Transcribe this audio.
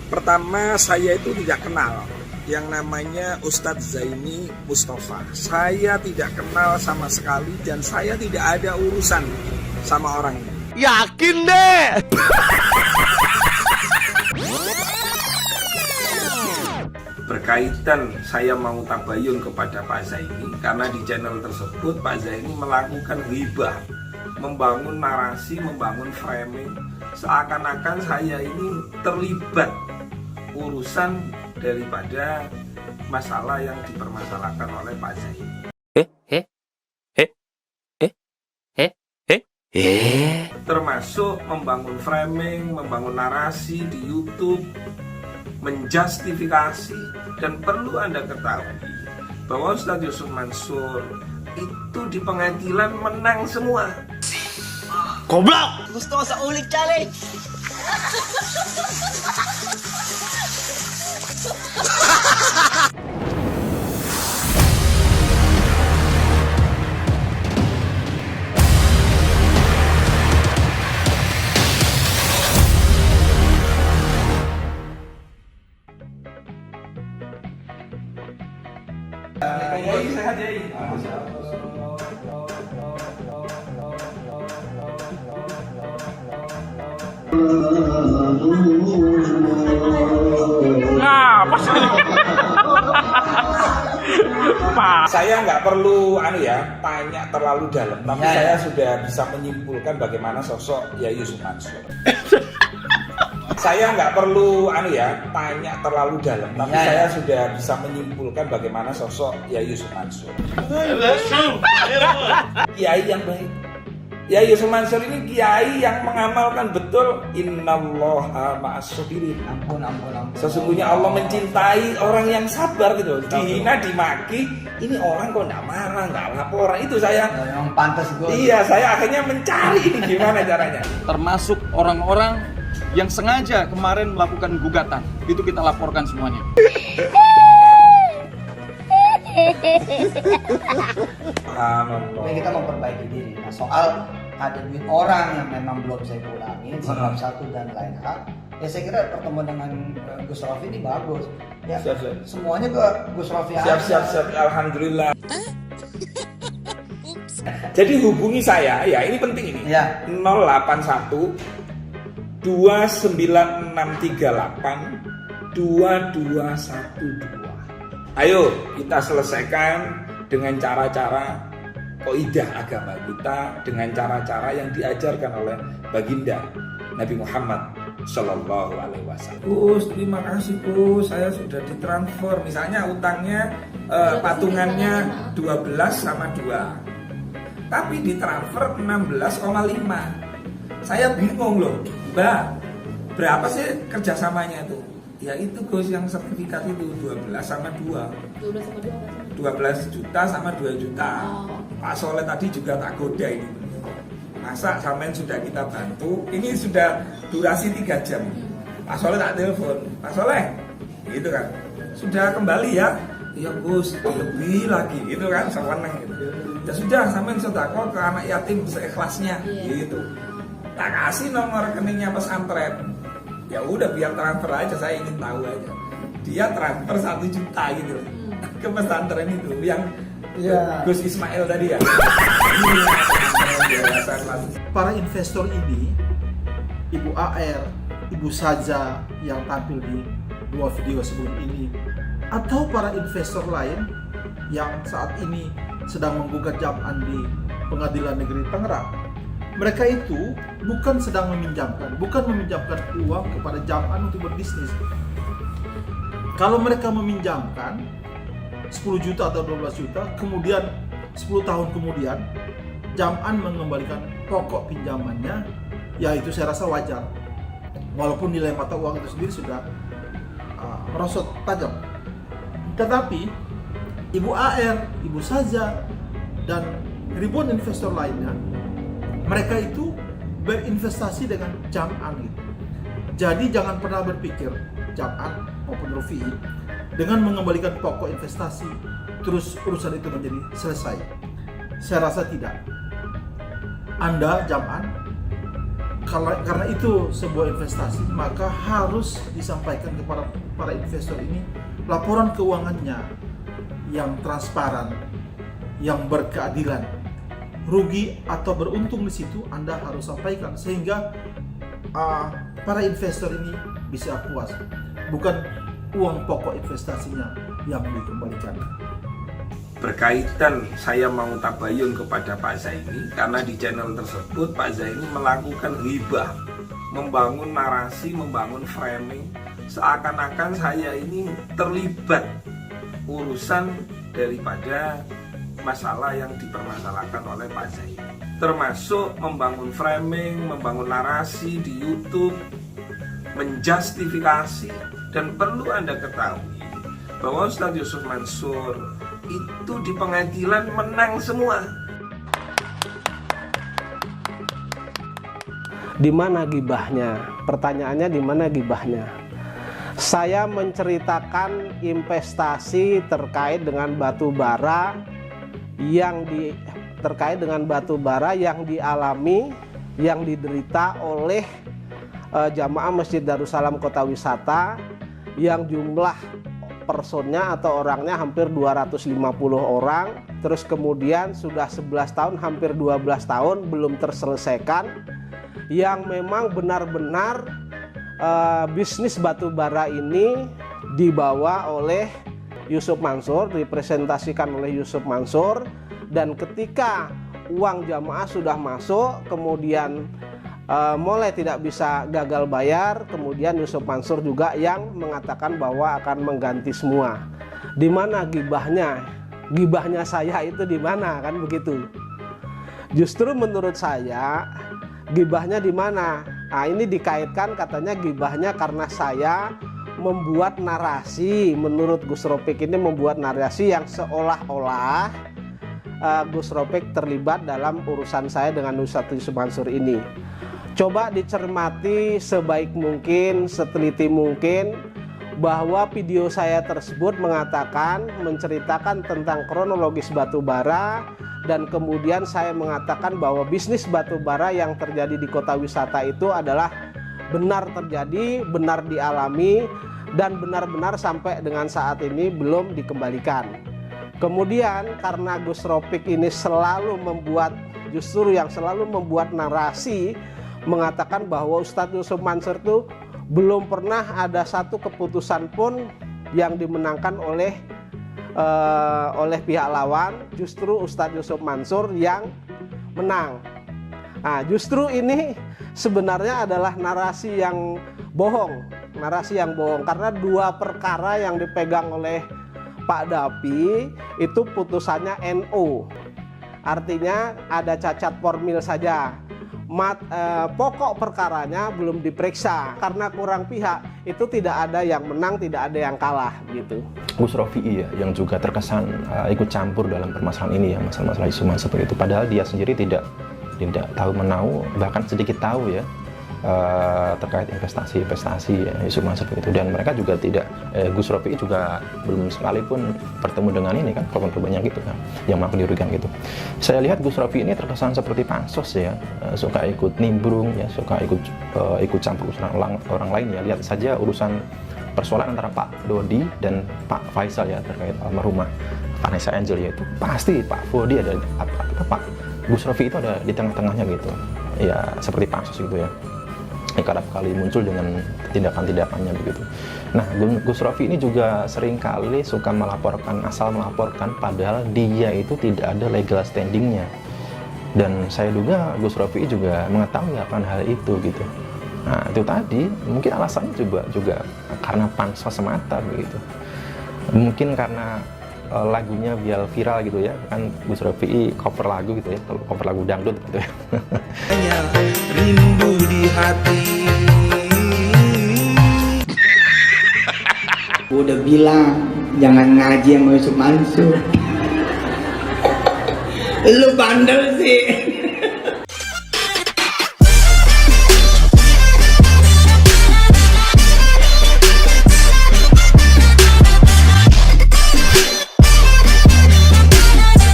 Pertama, saya itu tidak kenal yang namanya Ustadz Zaini Mustafa. Saya tidak kenal sama sekali dan saya tidak ada urusan sama orang ini. Yakin deh. Berkaitan saya mau tabayun kepada Pak Zaini karena di channel tersebut Pak Zaini melakukan ghibah, membangun narasi, membangun framing seakan-akan saya ini terlibat urusan daripada masalah yang dipermasalahkan oleh Pak Zaini. Termasuk membangun framing, membangun narasi di YouTube, menjustifikasi, dan perlu Anda ketahui bahwa Ustadz Yusuf Mansur itu di pengadilan menang semua. Goblok. Gusto ko sa ulit challenge. Saya nggak perlu tanya terlalu dalam, tapi saya sudah bisa menyimpulkan bagaimana sosok Yai Yusuf Mansur. Saya nggak perlu tanya terlalu dalam, tapi saya sudah bisa menyimpulkan bagaimana sosok Yai Yusuf Mansur. Kiai yang baik. Yai Yusuf Mansur ini kiai yang mengamalkan betul innallaha ma'as-sabirin. Ampun. Sesungguhnya Allah mencintai orang yang sabar gitu. Dihina, dimaki, ini orang kok nggak marah, nggak laporan. Itu saya. Yang pantas gue. Iya, saya akhirnya mencari ini gimana caranya. Termasuk orang-orang yang sengaja kemarin melakukan gugatan. Itu kita laporkan semuanya. Jadi kita memperbaiki diri. Nah, soal ada duit orang yang memang belum saya pulangin, sebab satu dan lain hal. Ya saya kira pertemuan dengan Gus Rofi ini bagus. Ya, Siap. semuanya ke Gus Rofi aja. Siap. Alhamdulillah. Jadi hubungi saya, ya ini penting ini. Ya. 081 29638 2212. Ayo kita selesaikan dengan cara-cara kaidah agama kita, dengan cara-cara yang diajarkan oleh baginda Nabi Muhammad Shallallahu Alaihi Wasallam. Gus, terima kasih Gus, saya sudah ditransfer. Misalnya utangnya patungannya 12 sama 2, tapi ditransfer 16,5. Saya bingung loh, Mbak, berapa sih kerjasamanya itu? Ya itu Gus, yang sertifikat itu 12 sama 2. 12 juta sama 2 juta. Pak Soleh tadi juga tak goda ini. Masa sampean sudah kita bantu, ini sudah durasi 3 jam. Pak Soleh tak telepon, Pak Soleh, gitu kan, sudah kembali ya? Iya Gus, lebih lagi, gitu kan, sewenang gitu. Ya sudah, sampean sedekah ke anak yatim seikhlasnya, gitu. Tak kasih nomor rekeningnya pesantren. Ya udah biar transfer aja, saya ingin tahu aja. Dia transfer 1 juta gitu ke pesantren itu yang Gus Ismail tadi ya. Para investor ini, Ibu AR, Ibu Saja yang tampil di 2 video sebelum ini, atau para investor lain yang saat ini sedang menggugat Jam'an di Pengadilan Negeri Tangerang, mereka itu bukan sedang meminjamkan uang kepada Jam'an untuk berbisnis. Kalau mereka meminjamkan 10 juta atau 12 juta, kemudian 10 tahun kemudian Jam'an mengembalikan pokok pinjamannya, ya itu saya rasa wajar. Walaupun nilai mata uang itu sendiri sudah merosot tajam. Tetapi Ibu AR, Ibu Saja, dan ribuan investor lainnya, mereka itu berinvestasi dengan Jam'an gitu. Jadi jangan pernah berpikir Jam'an maupun Rufi'i dengan mengembalikan pokok investasi terus urusan itu menjadi selesai. Saya rasa tidak. Anda Jam'an karena itu sebuah investasi, maka harus disampaikan kepada para investor ini laporan keuangannya yang transparan, yang berkeadilan. Rugi atau beruntung di situ Anda harus sampaikan sehingga para investor ini bisa puas. Bukan uang pokok investasinya yang dikembalikan. Berkaitan saya mau tabayun kepada Pak Zaini karena di channel tersebut Pak Zaini melakukan ghibah, membangun narasi, membangun framing seakan-akan saya ini terlibat urusan daripada masalah yang dipermasalahkan oleh Pak Zaini, termasuk membangun framing, membangun narasi di YouTube, menjustifikasi. Dan perlu Anda ketahui bahwa Ustadz Yusuf Mansur itu di pengadilan menang semua. Di mana gibahnya? Pertanyaannya di mana gibahnya? Saya menceritakan investasi terkait dengan batu bara yang dialami, yang diderita oleh jamaah Masjid Darussalam Kota Wisata yang jumlah personnya atau orangnya hampir 250 orang, terus kemudian sudah 11 tahun, hampir 12 tahun belum terselesaikan, yang memang benar-benar bisnis batu bara ini dibawa oleh Yusuf Mansur, dipresentasikan oleh Yusuf Mansur, dan ketika uang jamaah sudah masuk, kemudian mulai tidak bisa gagal bayar, kemudian Yusuf Mansur juga yang mengatakan bahwa akan mengganti semua. Di mana gibahnya? Gibahnya saya itu di mana, kan begitu? Justru menurut saya gibahnya di mana? Nah, ini dikaitkan katanya gibahnya karena saya membuat narasi, menurut Gus Ropik ini membuat narasi yang seolah-olah Gus Ropik terlibat dalam urusan saya dengan Ustadz Yusuf Mansur ini. Coba dicermati sebaik mungkin, seteliti mungkin, bahwa video saya tersebut menceritakan tentang kronologis batu bara, dan kemudian saya mengatakan bahwa bisnis batu bara yang terjadi di kota wisata itu adalah benar terjadi, benar dialami, dan benar-benar sampai dengan saat ini belum dikembalikan. Kemudian karena Gus Ropik ini selalu membuat narasi mengatakan bahwa Ustadz Yusuf Mansur itu belum pernah ada satu keputusan pun yang dimenangkan oleh pihak lawan, justru Ustadz Yusuf Mansur yang menang. Nah, justru ini sebenarnya adalah narasi yang bohong karena dua perkara yang dipegang oleh Pak Dapi itu putusannya NO, artinya ada cacat formil saja. Pokok perkaranya belum diperiksa karena kurang pihak, itu tidak ada yang menang, tidak ada yang kalah gitu. Gus Rofi'i ya, yang juga terkesan ikut campur dalam permasalahan ini ya, masalah-masalah isu seperti itu, padahal dia sendiri tidak tahu menahu, bahkan sedikit tahu ya terkait investasi ya, isu seperti itu. Dan mereka juga tidak, Gus Rofi'i juga belum sekalipun bertemu dengan ini kan, korban-korbannya gitu kan, yang mampu dirugikan gitu. Saya lihat Gus Rofi'i ini terkesan seperti pansos ya, suka ikut nimbrung ya, suka ikut campur urusan orang lain ya. Lihat saja urusan persoalan antara Pak Dodi dan Pak Faisal ya, terkait almarhumah Vanessa Angel, yaitu pasti Pak Fodi ada, Pak Gus Rofi'i itu ada di tengah-tengahnya gitu ya, seperti pansos gitu ya. Kerap kali muncul dengan tindakan-tindakannya begitu. Nah, Gus Rofi'i ini juga seringkali suka asal melaporkan padahal dia itu tidak ada legal standingnya. Dan saya duga Gus Rofi'i juga mengetahui akan hal itu gitu. Nah, itu tadi mungkin alasannya juga karena pansos semata begitu. Mungkin karena lagunya biar viral gitu ya, kan Gus Rofi'i cover lagu gitu ya, cover lagu dangdut gitu ya. Hanya rindu di hati. Gue udah bilang jangan ngaji sama Yusuf Mansur. Lu bandel sih.